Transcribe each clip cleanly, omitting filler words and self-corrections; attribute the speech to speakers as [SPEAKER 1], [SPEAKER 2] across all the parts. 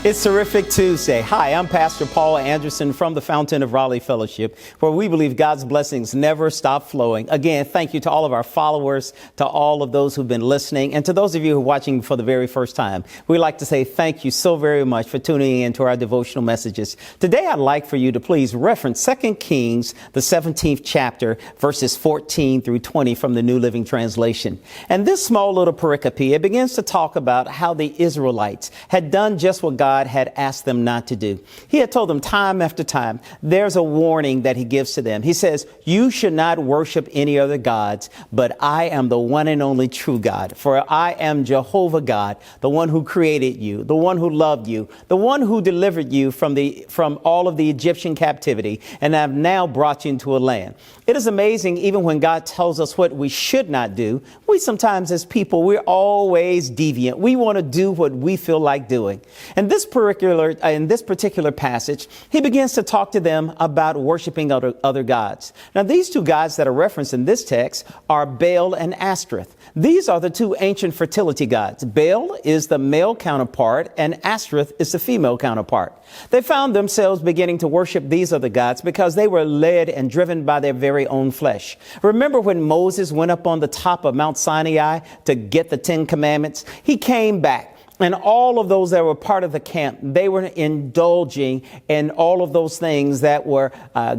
[SPEAKER 1] It's Terrific Tuesday. Hi, I'm Pastor Paul Anderson from the Fountain of Raleigh Fellowship, where we believe God's blessings never stop flowing. Again, thank you to all of our followers, to all of those who've been listening, and to those of you who are watching for the very first time. We'd like to say thank you so very much for tuning in to our devotional messages. Today, I'd like for you to please reference 2 Kings, the 17th chapter, verses 14 through 20 from the New Living Translation. And this small little pericope, it begins to talk about how the Israelites had done just what God had asked them not to do. He had told them time after time, there's a warning that he gives to them. He says, you should not worship any other gods, but I am the one and only true God. For I am Jehovah God, the one who created you, the one who loved you, the one who delivered you from all of the Egyptian captivity, and I've now brought you into a land. It is amazing, even when God tells us what we should not do, we sometimes as people, we're always deviant. We want to do what we feel like doing. And in this particular passage, he begins to talk to them about worshiping other gods. Now, these two gods that are referenced in this text are Baal and Ashtoreth. These are the two ancient fertility gods. Baal is the male counterpart and Ashtoreth is the female counterpart. They found themselves beginning to worship these other gods because they were led and driven by their very own flesh. Remember when Moses went up on the top of Mount Sinai to get the 10 Commandments? He came back. And all of those that were part of the camp, they were indulging in all of those things that were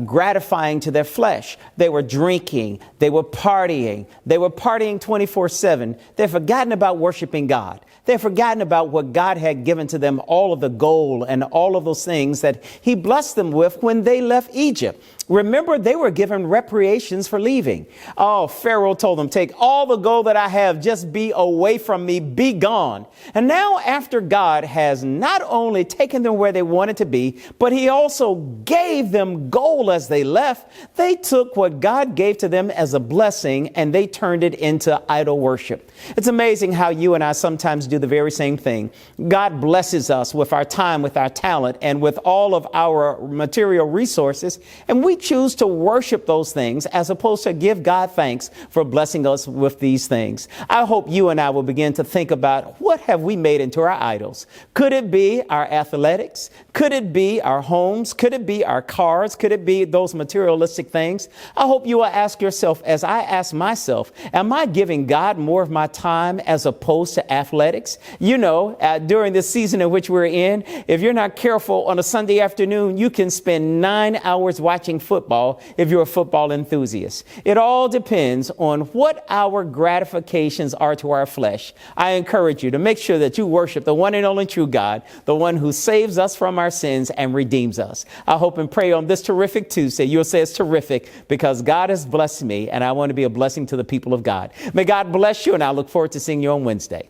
[SPEAKER 1] gratifying to their flesh. They were drinking. They were partying. They were partying 24/7. They've forgotten about worshiping God. They've forgotten about what God had given to them, all of the gold and all of those things that he blessed them with when they left Egypt. Remember, they were given reparations for leaving. Oh, Pharaoh told them, take all the gold that I have, just be away from me, be gone. And now after God has not only taken them where they wanted to be, but he also gave them gold as they left, they took what God gave to them as a blessing and they turned it into idol worship. It's amazing how you and I sometimes do the very same thing. God blesses us with our time, with our talent, and with all of our material resources, and we choose to worship those things as opposed to give God thanks for blessing us with these things. I hope you and I will begin to think about what have we made into our idols. Could it be our athletics? Could it be our homes? Could it be our cars? Could it be those materialistic things? I hope you will ask yourself, as I ask myself, am I giving God more of my time as opposed to athletics? You know, during this season in which we're in, if you're not careful on a Sunday afternoon, you can spend 9 hours watching football if you're a football enthusiast. It all depends on what our gratifications are to our flesh. I encourage you to make sure that you worship the one and only true God, the one who saves us from our sins and redeems us. I hope and pray on this terrific Tuesday, you'll say it's terrific because God has blessed me and I want to be a blessing to the people of God. May God bless you, and I look forward to seeing you on Wednesday.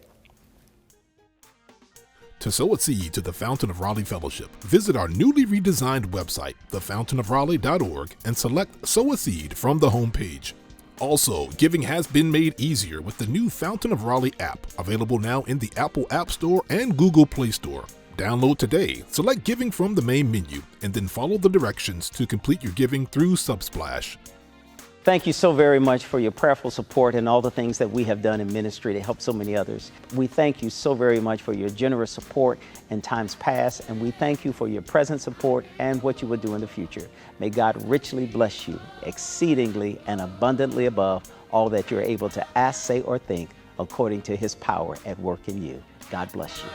[SPEAKER 2] To sow a seed to the Fountain of Raleigh Fellowship, visit our newly redesigned website, thefountainofraleigh.org, and select Sow a Seed from the homepage. Also, giving has been made easier with the new Fountain of Raleigh app, available now in the Apple App Store and Google Play Store. Download today, select Giving from the main menu, and then follow the directions to complete your giving through Subsplash.
[SPEAKER 1] Thank you so very much for your prayerful support and all the things that we have done in ministry to help so many others. We thank you so very much for your generous support in times past, and we thank you for your present support and what you will do in the future. May God richly bless you, exceedingly and abundantly above all that you're able to ask, say, or think, according to his power at work in you. God bless you.